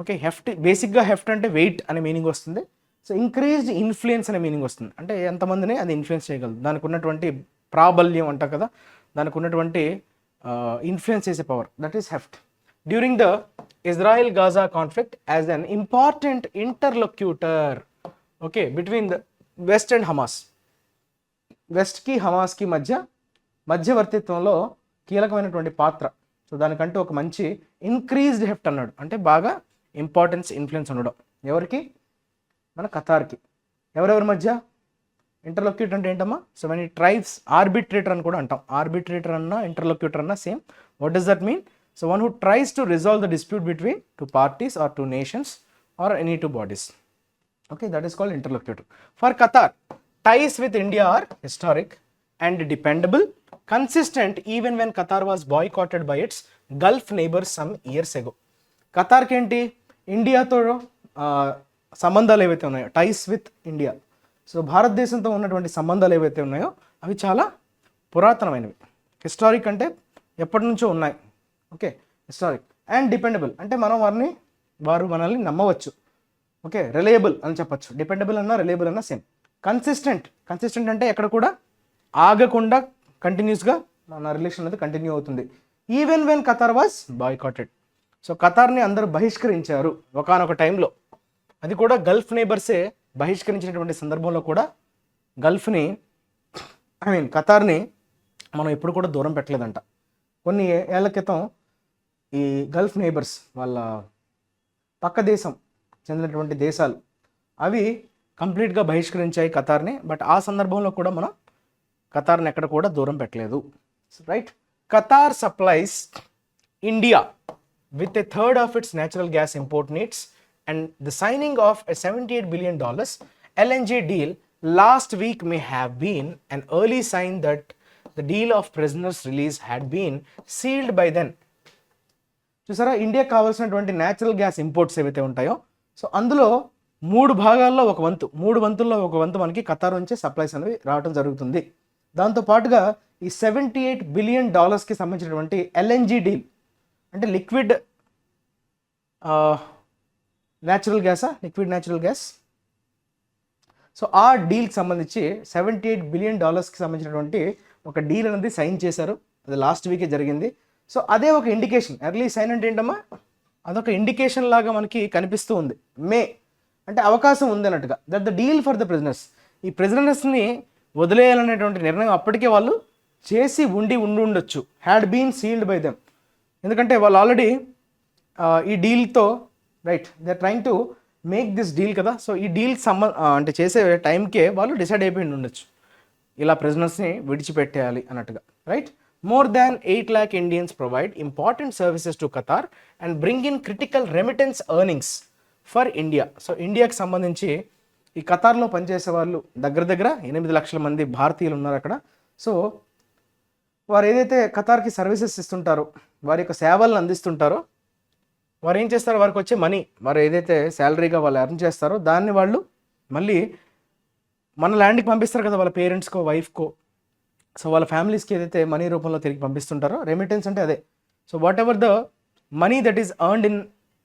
ఓకే. హెఫ్ట్ బేసిక్గా హెఫ్ట్ అంటే వెయిట్ అనే మీనింగ్ వస్తుంది. సో ఇంక్రీజ్డ్ ఇన్ఫ్లుయెన్స్ అనే మీనింగ్ వస్తుంది, అంటే ఎంతమందిని అది ఇన్ఫ్లుయెన్స్ చేయగలదు, దానికి ఉన్నటువంటి ప్రాబల్యం అంటారు కదా, దానికి ఉన్నటువంటి ఇన్ఫ్లుయెన్స్ చేసే power, that is heft. During the Israel Gaza conflict as an important interlocutor, okay, between the West and Hamas. వెస్ట్కి హమాస్కి మధ్యవర్తిత్వంలో కీలకమైనటువంటి పాత్ర. సో దానికంటూ ఒక మంచి ఇంక్రీజ్డ్ హెఫ్ట్ అన్నాడు, అంటే బాగా ఇంపార్టెన్స్, ఇన్ఫ్లుయెన్స్ ఉండడం. ఎవరికి? మన ఖతార్కి. ఎవరెవరి మధ్య? ఇంటర్లొక్యూటర్ అంటే ఏంటమ్మా? So when it tribes, arbitrator అని కూడా అంటాం. ఆర్బిట్రేటర్ అన్నా ఇంటర్లొక్యూటర్ అన్నా same. What does that mean? So one who tries to resolve the dispute between two parties or two nations or any two bodies, okay, that is called interlocutor. For Qatar, ties with India are historic and dependable, consistent even when Qatar was boycotted by its Gulf neighbors some years ago. ఖతార్కి ఏంటి? ఇండియాతో సంబంధాలు ఏవైతే ఉన్నాయో, టైస్ విత్ ఇండియా, సో భారతదేశంతో ఉన్నటువంటి సంబంధాలు ఏవైతే ఉన్నాయో అవి చాలా పురాతనమైనవి. హిస్టారిక్ అంటే ఎప్పటి నుంచో ఉన్నాయి, ఓకే, హిస్టారిక్. అండ్ డిపెండబుల్ అంటే వారు మనల్ని నమ్మవచ్చు, ఓకే, రిలయబుల్ అని చెప్పచ్చు. డిపెండబుల్ అన్నా రిలయబుల్ అన్నా సేమ్. కన్సిస్టెంట్ అంటే ఎక్కడ కూడా ఆగకుండా కంటిన్యూస్గా మన రిలేషన్ అనేది కంటిన్యూ అవుతుంది. Even when Qatar was boycotted. So ఖతార్ని అందరూ బహిష్కరించారు ఒకానొక టైంలో, అది కూడా గల్ఫ్ నైబర్సే బహిష్కరించినటువంటి సందర్భంలో కూడా ఖతార్ని మనం ఎప్పుడు కూడా దూరం పెట్టలేదంట. కొన్ని ఏళ్ల క్రితం ఈ గల్ఫ్ నైబర్స్, వాళ్ళ పక్క దేశం చెందినటువంటి దేశాలు, అవి కంప్లీట్గా బహిష్కరించాయి ఖతార్ని. బట్ ఆ సందర్భంలో కూడా మనం ఖతార్ని ఎక్కడ కూడా దూరం పెట్టలేదు, right. Qatar supplies India with a third of its natural gas import needs, and the signing of a $78 billion LNG deal last week may have been an early sign that the deal of prisoners release had been sealed by then. చూసారా, ఇండియాకి కావాల్సినటువంటి న్యాచురల్ గ్యాస్ ఇంపోర్ట్స్ ఏవైతే ఉంటాయో, సో అందులో 3 వంతుల్లో ఒక వంతు మనకి ఖతార్ నుంచే సప్లైస్ అనేవి రావడం జరుగుతుంది. దాంతోపాటుగా ఈ $78 బిలియన్ సంబంధించినటువంటి ఎల్ఎన్జీ డీల్, అంటే లిక్విడ్ న్యాచురల్ గ్యాస్, సో ఆ డీల్కి సంబంధించి $78 బిలియన్ సంబంధించినటువంటి ఒక డీల్ అనేది సైన్ చేశారు. అది లాస్ట్ వీకే జరిగింది. సో అదే ఒక ఇండికేషన్, ఎర్లీ సైన్ అంటే ఏంటమ్మా, అదొక ఇండికేషన్ లాగా మనకి కనిపిస్తూ ఉంది. అంటే అవకాశం ఉంది అన్నట్టుగా, that the deal for the prisoners, ఈ ప్రిజనర్స్ని వదిలేయాలనేటువంటి నిర్ణయం అప్పటికే వాళ్ళు చేసి ఉండొచ్చు, had been sealed by them. ఎందుకంటే వాళ్ళు ఆల్రెడీ ఈ డీల్తో, right, they are trying to make this deal కదా. సో ఈ డీల్ అంటే చేసే టైంకే వాళ్ళు డిసైడ్ అయిపోయి ఉండొచ్చు, ఇలా ప్రిజనర్స్ని విడిచిపెట్టేయాలి అన్నట్టుగా, right. More than 8 lakh Indians provide important services to Qatar and bring in critical remittance earnings for India. So ఇండియాకి సంబంధించి ఈ ఖతార్లో పనిచేసే వాళ్ళు దగ్గర 8 లక్షల మంది భారతీయులు ఉన్నారు అక్కడ. సో వారు ఏదైతే ఖతార్కి సర్వీసెస్ ఇస్తుంటారో, వారి యొక్క సేవలను అందిస్తుంటారో, వారు ఏం చేస్తారో, వారికి వచ్చే మనీ, వారు ఏదైతే శాలరీగా వాళ్ళు ఎర్న్ చేస్తారో దాన్ని వాళ్ళు మళ్ళీ మన ల్యాండ్కి పంపిస్తారు కదా, వాళ్ళ పేరెంట్స్కో వైఫ్కో. సో వాళ్ళ ఫ్యామిలీస్కి ఏదైతే మనీ రూపంలో తిరిగి పంపిస్తుంటారో, రెమిటెన్స్ అంటే అదే. So what ever the money that is earned in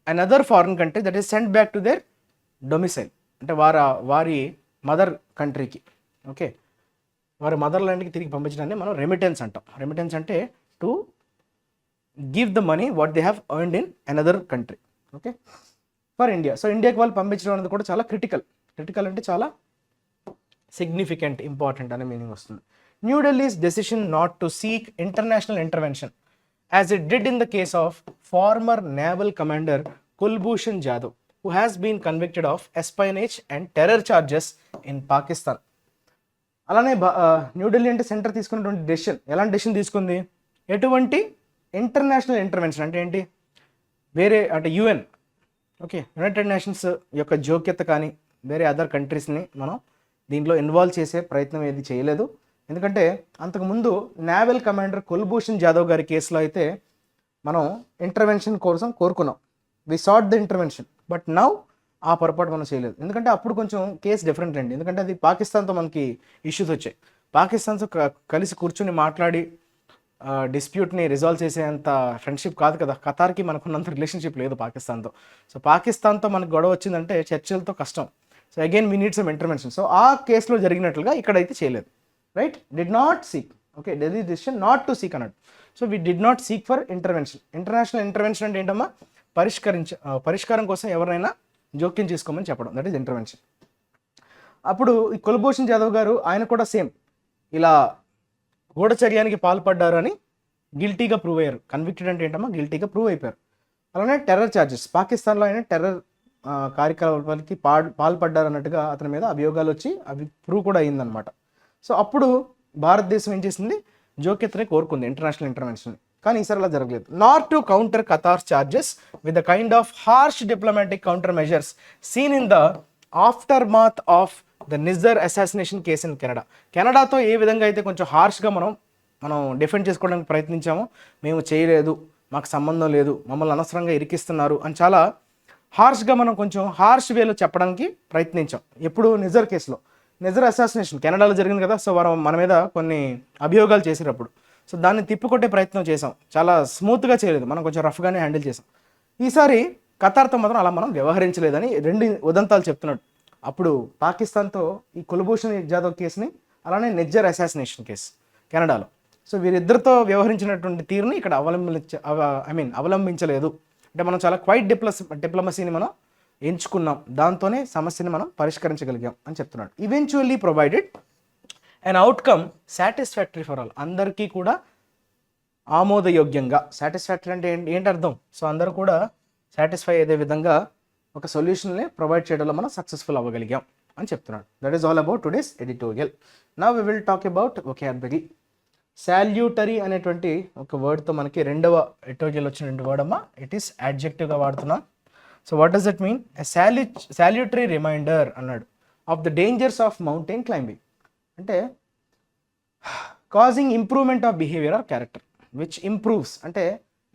another foreign country that is cent back to their domicile, అంటే వారి మదర్ కంట్రీకి, ఓకే, వారి మదర్ ల్యాండ్కి తిరిగి పంపించడాన్ని మనం రెమిటెన్స్ అంటాం. రెమిటెన్స్ అంటే to give the money what they have earned in another country, okay, for India. So ఇండియాకి వాళ్ళు పంపించడం అనేది కూడా చాలా క్రిటికల్ అంటే చాలా సిగ్నిఫికెంట్, ఇంపార్టెంట్ అనే మీనింగ్ వస్తుంది. New Delhi's decision not to seek international intervention, as it did in the case of former naval commander Kulbhushan Jadhav, who has been convicted of espionage and terror charges in Pakistan. అలానే న్యూఢిల్లీ అంటే సెంటర్ తీసుకున్నటువంటి డెసిషన్, ఎలాంటి డెసిషన్ తీసుకుంది, ఎటువంటి ఇంటర్నేషనల్ ఇంటర్వెన్షన్ అంటే ఏంటి, వేరే అంటే యుఎన్, ఓకే, యునైటెడ్ నేషన్స్ యొక్క జోక్యత కానీ వేరే అదర్ కంట్రీస్ని మనం దీంట్లో ఇన్వాల్వ్ చేసే ప్రయత్నం ఏది చేయలేదు. ఎందుకంటే అంతకుముందు నేవల్ కమాండర్ కుల్భూషణ్ జాదవ్ గారి కేసులో అయితే మనం ఇంటర్వెన్షన్ కోసం కోరుకున్నాం, వి సాట్ ద ఇంటర్వెన్షన్, బట్ నౌ ఆ పొరపాటు మనం చేయలేదు. ఎందుకంటే అప్పుడు కొంచెం కేసు డిఫరెంట్ అండి, ఎందుకంటే అది పాకిస్తాన్తో మనకి ఇష్యూస్ వచ్చాయి. పాకిస్తాన్తో కలిసి కూర్చుని మాట్లాడి డిస్ప్యూట్ని రిజాల్వ్ చేసేంత ఫ్రెండ్షిప్ కాదు కదా, ఖతార్కి మనకున్నంత రిలేషన్షిప్ లేదు పాకిస్తాన్తో. సో పాకిస్తాన్తో మనకు గొడవ వచ్చిందంటే చర్చలతో కష్టం. So again we need some intervention. So ఆ కేసులో జరిగినట్లుగా ఇక్కడైతే చేయలేదు, right. Did not seek, okay, Delhi decision not to seek అన్నట్టు. So we did not seek for intervention. International intervention అంటే ఏంటమ్మా, పరిష్కారం కోసం ఎవరైనా జోక్యం చేసుకోమని చెప్పడం, దట్ ఈస్ ఇంటర్వెన్షన్. అప్పుడు ఈ కుల్భూషణ్ జాదవ్ గారు ఆయన కూడా సేమ్ ఇలా గూఢచర్యానికి పాల్పడ్డారు అని గిల్టీగా ప్రూవ్ అయ్యారు. కన్విక్టెడ్ అంటే ఏంటమ్మా, గిల్టీగా ప్రూవ్ అయిపోయారు. అలానే టెర్రర్ ఛార్జెస్, పాకిస్తాన్లో ఆయన టెర్రర్ కార్యకలాపాలకి పాల్పడ్డారు అన్నట్టుగా అతని మీద అభియోగాలు వచ్చి అవి ప్రూవ్ కూడా అయిందనమాట. సో అప్పుడు భారతదేశం ఏం చేసింది, జోక్యతనే కోరుకుంది, ఇంటర్నేషనల్ ఇంటర్వెన్షన్. కానీ ఈసారి అలా జరగలేదు. Not to counter Qatar's charges with the kind of harsh diplomatic counter measures seen in the aftermath of the Nijjar assassination case in Canada. కెనడాతో ఏ విధంగా అయితే కొంచెం హార్ష్గా మనం డిఫెండ్ చేసుకోవడానికి ప్రయత్నించామో, మేము చేయలేదు, మాకు సంబంధం లేదు, మమ్మల్ని అనవసరంగా ఇరికిస్తున్నారు అని చాలా హార్ష్గా మనం కొంచెం హార్ష్ వేలో చెప్పడానికి ప్రయత్నించాం. ఎప్పుడు నిజర్ కేసులో, నిజర్ అసాసినేషన్ కెనడాలో జరిగింది కదా. సో వారు మన మీద కొన్ని అభియోగాలు చేసేటప్పుడు సో దాన్ని తిప్పికొట్టే ప్రయత్నం చేసాం, చాలా స్మూత్గా చేయలేదు, మనం కొంచెం రఫ్గానే హ్యాండిల్ చేసాం. ఈసారి ఖతార్తో మాత్రం అలా మనం వ్యవహరించలేదని 2 ఉదంతాలు చెప్తున్నాడు. అప్పుడు పాకిస్తాన్తో ఈ కుల్భూషణ్ జాదవ్ కేసుని, అలానే నిజ్జర్ అసాసినేషన్ కేసు కెనడాలో. సో వీరిద్దరితో వ్యవహరించినటువంటి తీరుని ఇక్కడ అవలంబించలేదు. అంటే మనం చాలా క్వైట్ డిప్లొమసీని మనం ఎంచుకున్నాం, దాంతోనే సమస్యని మనం పరిష్కరించగలిగాం అని చెప్తున్నాడు. Eventually provided and outcome satisfactory for all, అందరికీ కూడా ఆమోదయోగ్యంగా. సాటిస్ఫాక్టరీ అంటే ఏంటి అర్థం, సో అందరూ కూడా సాటిస్ఫై అయ్యే విధంగా ఒక సొల్యూషన్ని ప్రొవైడ్ చేయడంలో మనం సక్సెస్ఫుల్ అవ్వగలిగాం అని చెప్తున్నాడు. That is all about today's editorial. Now we will talk about vocabulary. Salutary అనేటువంటి ఒక వర్డ్తో మనకి రెండవ ఎడిటోరియల్ వచ్చిన రెండు వర్డ్ అమ్మా. ఇట్ ఈస్ యాడ్జెక్టివ్గా వాడుతున్నాం. So what does it mean? A salutary reminder అన్నాడు of the dangers of mountain climbing. అంటే causing improvement of behaviour or character which improves, అంటే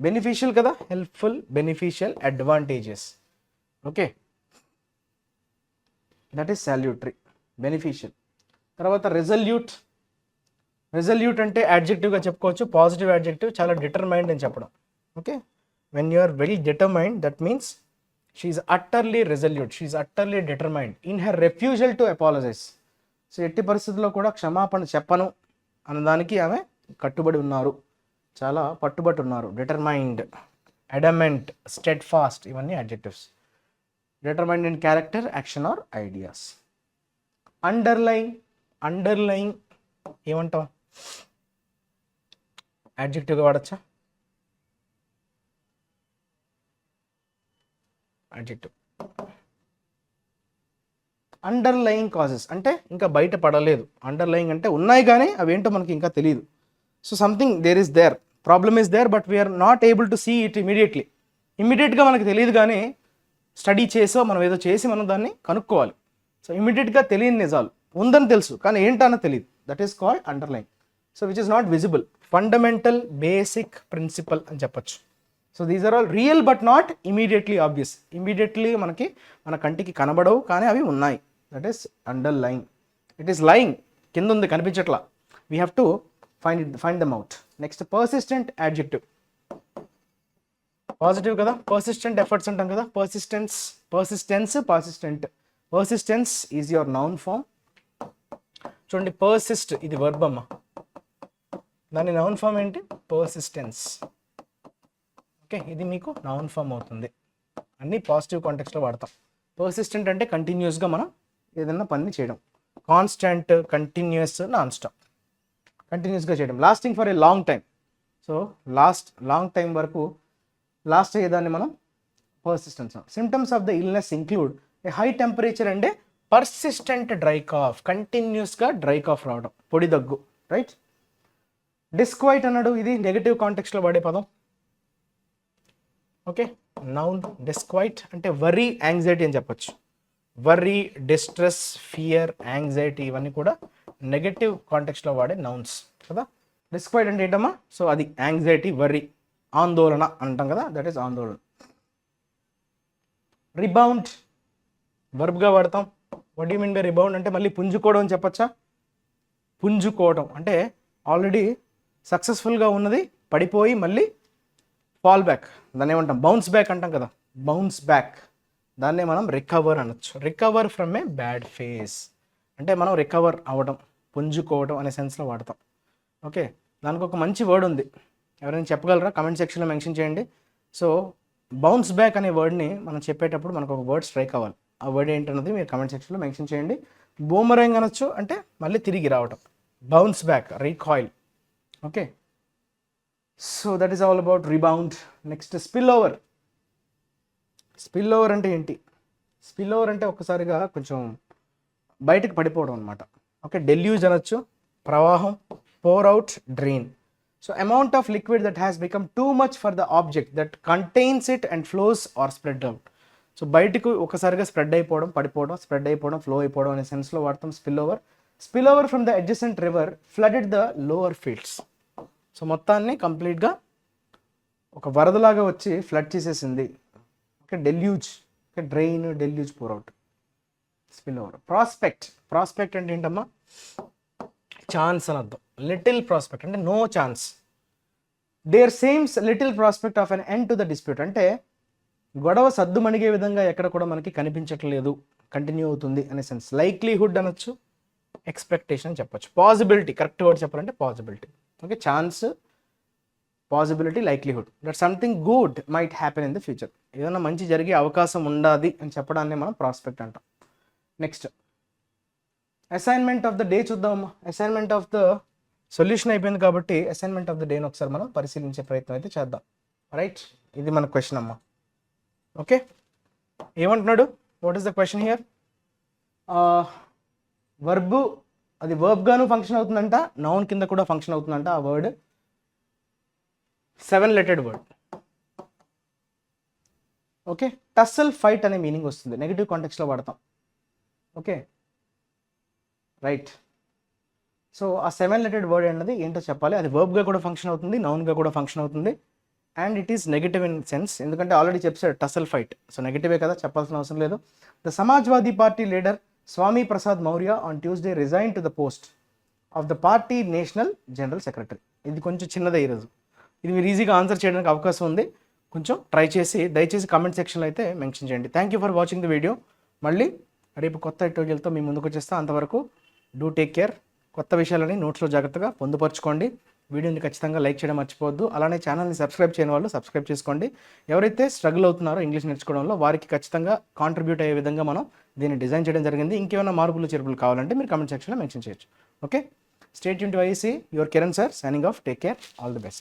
బెనిఫిషియల్ కదా, helpful, beneficial, advantages. Okay, that is salutary, beneficial. తర్వాత రెజల్యూట్. రెజల్యూట్ అంటే యాడ్జెక్టివ్గా చెప్పుకోవచ్చు, పాజిటివ్ యాడ్జెక్టివ్, చాలా డిటర్మైండ్ అని చెప్పడం. Okay, when you are very determined that means she is utterly resolute, she is utterly determined in her refusal to apologise. So ఎట్టి పరిస్థితుల్లో కూడా క్షమాపణ చెప్పను అన్నదానికి ఆమె కట్టుబడి ఉన్నారు, చాలా పట్టుబట్టి ఉన్నారు. డిటర్మైండ్, అడమెంట్, స్టెడ్ ఫాస్ట్, ఇవన్నీ adjectives. Determined in character, action or ideas. Underline. Underline ఏమంటాం? యాడ్జెక్టివ్గా వాడచ్చా? యాడ్జెక్టివ్. అండర్లయింగ్ కాజెస్ అంటే ఇంకా బయట పడలేదు. అండర్లయింగ్ అంటే ఉన్నాయి కానీ అవి ఏంటో మనకి ఇంకా తెలియదు. So something there is there, problem is there, but we are not able to see it immediately. ఇమీడియట్గా మనకి తెలియదు కానీ స్టడీ చేసో మనం ఏదో చేసి మనం దాన్ని కనుక్కోవాలి. సో ఇమీడియట్గా తెలియని నిజాలు ఉందని తెలుసు కానీ ఏంటన్నా తెలియదు. That is called underline. So which is not visible. Fundamental, basic, principle అని చెప్పచ్చు. So these are all real but not immediately obvious. Immediately మనకి మన కంటికి కనబడవు కానీ అవి ఉన్నాయి. That is underline. It is line, కింద ఉంది కనిపించట్లా. We have to find them out. Next persistent adjective. Positive కదా, పర్సిస్టెంట్ ఎఫర్ట్స్ అంటాం కదా. Persistence, persistent. Persistence is your noun form. చూడండి, పర్సిస్ట్ ఇది వర్బ్ అమ్మ, దాని నౌన్ ఫామ్ ఏంటి? పర్సిస్టెన్స్. ఓకే, ఇది మీకు నౌన్ ఫామ్ అవుతుంది. అన్నీ పాజిటివ్ కాంటెక్స్లో వాడతాం. పర్సిస్టెంట్ అంటే కంటిన్యూస్గా మనం ఏదైనా పని చేయడం. కాన్స్టెంట్, కంటిన్యూస్, నాన్ స్టాప్, కంటిన్యూస్గా చేయడం. Lasting for a long time. So long time వరకు లాస్ట్ అయ్యేదాన్ని మనం persistence. Symptoms of the illness include a high temperature and persistent dry cough. కంటిన్యూస్గా డ్రై కాఫ్ రావడం, పొడి దగ్గు. రైట్. డిస్క్వైట్ అన్నాడు, ఇది నెగటివ్ కాంటెక్స్లో వాడే పదం. Okay, noun. డిస్క్వైట్ అంటే వరీ, యాంగ్జైటీ అని చెప్పచ్చు. వరీ, డిస్ట్రెస్, ఫియర్, యాంగ్జైటీ ఇవన్నీ కూడా నెగటివ్ కాంటెక్స్లో వాడే నౌన్స్ కదా. డిస్క్వైట్ అంటే ఏంటమ్మా? సో అది యాంగ్జైటీ, వరీ, ఆందోళన అంటాం కదా, దట్ ఈస్ ఆందోళన. రిబౌండ్ వర్బ్గా వాడతాం. What you mean by rebound అంటే మళ్ళీ పుంజుకోవడం అని చెప్పచ్చా? పుంజుకోవడం అంటే ఆల్రెడీ సక్సెస్ఫుల్గా ఉన్నది పడిపోయి మళ్ళీ ఫాల్ బ్యాక్, దాన్ని ఏమంటాం? బౌన్స్ బ్యాక్ అంటాం కదా, బౌన్స్ బ్యాక్. దాన్నే మనం రికవర్ అనొచ్చు. Recover from A bad phase అంటే మనం రికవర్ అవ్వడం, పుంజుకోవడం అనే సెన్స్లో వాడతాం. ఓకే, దానికి ఒక మంచి వర్డ్ ఉంది, ఎవరైనా చెప్పగలరా? కమెంట్ సెక్షన్లో మెన్షన్ చేయండి. సో బౌన్స్ బ్యాక్ అనే వర్డ్ని మనం చెప్పేటప్పుడు మనకు ఒక వర్డ్ స్ట్రైక్ అవ్వాలి. ఆ వర్డ్ ఏంటన్నది మీరు కమెంట్ సెక్షన్లో మెన్షన్ చేయండి. బూమరాంగ్ అనొచ్చు, అంటే మళ్ళీ తిరిగి రావటం. Bounce back, recoil. Okay, so that is all about rebound. Next spill over. Spill over అంటే ఏంటి? స్పిల్ ఓవర్ అంటే ఒక్కసారిగా కొంచెం బయటకు పడిపోవడం అనమాట. ఓకే, డెల్యూజ్ అనొచ్చు, ప్రవాహం. Pour out, drain. So amount of liquid that has become too much for the object that contains it and flows or spread out. So బయటకు ఒకసారిగా స్ప్రెడ్ అయిపోవడం, పడిపోవడం, స్ప్రెడ్ అయిపోవడం, ఫ్లో అయిపోవడం అనే సెన్స్లో వాడతాం spill over. Spill over from the adjacent river flooded the lower fields. So మొత్తాన్ని కంప్లీట్గా ఒక వరదలాగా వచ్చి ఫ్లడ్ చేసేసింది. Okay, deluge. Okay, drain, deluge, pour out, spill over. Prospect. Prospect అంటే ఏంటమ్మా? ఛాన్స్ అని అర్థం. లిటిల్ ప్రాస్పెక్ట్ అంటే no chance. There seems little prospect of an end to the dispute అంటే గొడవ సద్దుమణిగే విధంగా ఎక్కడ కూడా మనకి కనిపించట్లేదు, కంటిన్యూ అవుతుంది అనే సెన్స్. లైక్లీహుడ్ అనొచ్చు, ఎక్స్పెక్టేషన్ చెప్పచ్చు. పాసిబిలిటీ, కరెక్ట్ వర్డ్ చెప్పాలంటే possibility. Okay, chance, possibility, likelihood that something good might happen in the future. ఏదైనా మంచి జరిగే అవకాశం ఉండాది అని చెప్పడాన్ని మనం ప్రాస్పెక్ట్ అంటాం. Next assignment of the day చూద్దామమ్మా. అసైన్మెంట్ ఆఫ్ ద సొల్యూషన్ అయిపోయింది కాబట్టి అసైన్మెంట్ ఆఫ్ ద డేని ఒకసారి మనం పరిశీలించే ప్రయత్నం అయితే చేద్దాం. రైట్, ఇది మన క్వశ్చన్ అమ్మా. ఓకే, ఏమంటున్నాడు? What is the question here? Verb అది వర్బ్గాను ఫంక్షన్ అవుతుందంట, నౌన్ కింద కూడా ఫంక్షన్ అవుతుందంట. ఆ word 7 లెటెడ్ word. Okay, tussar fight అనే మీనింగ్ వస్తుంది, నెగిటివ్ కాంటెక్స్లో వాడతాం. Okay right. సో ఆ 7 లెటెడ్ వర్డ్ అన్నది ఏంటో చెప్పాలి. అది వర్బ్గా కూడా ఫంక్షన్ అవుతుంది, నౌన్గా కూడా ఫంక్షన్ అవుతుంది. And it is negative in sense, ఎందుకంటే ఆల్రెడీ చెప్పాడు టస్సల్ ఫైట్, సో నెగిటివే కదా, చెప్పాల్సిన అవసరం లేదు. The Samajwadi party leader Swami Prasad Maurya on Tuesday resign to the post of the party national general secretary. ఇది కొంచెం చిన్నదే ఈరోజు, ఇది మీరు ఈజీగా ఆన్సర్ చేయడానికి అవకాశం ఉంది. కొంచెం ట్రై చేసి దయచేసి కామెంట్ సెక్షన్లో అయితే మెన్షన్ చేయండి. Thank you for watching the video. మళ్ళీ రేపు కొత్త ట్యూటోరియల్తో మీ ముందుకు వచ్చేస్తా. అంతవరకు డూ టేక్ కేర్. కొత్త విషయాలని నోట్స్లో జాగ్రత్తగా పొందుపరచుకోండి. వీడియోని ఖచ్చితంగా లైక్ చేయడం మర్చిపోవద్దు. అలానే ఛానల్ని సబ్స్క్రైబ్ చేయని వాళ్ళు సబ్స్క్రైబ్ చేసుకోండి. ఎవరైతే స్ట్రగుల్ అవుతున్నారో ఇంగ్లీష్ నేర్చుకోవడంలో వారికి ఖచ్చితంగా కాంట్రిబ్యూట్ అయ్యే విధంగా మనం దీన్ని డిజైన్ చేయడం జరిగింది. ఇంకేమైనా మార్పులు చేర్పులు కావాలంటే మీరు కామెంట్ సెక్షన్లో మెన్షన్ చేయొచ్చు. Okay, stay tune to IAC. Your Kiran sir signing off. Take care, all the best.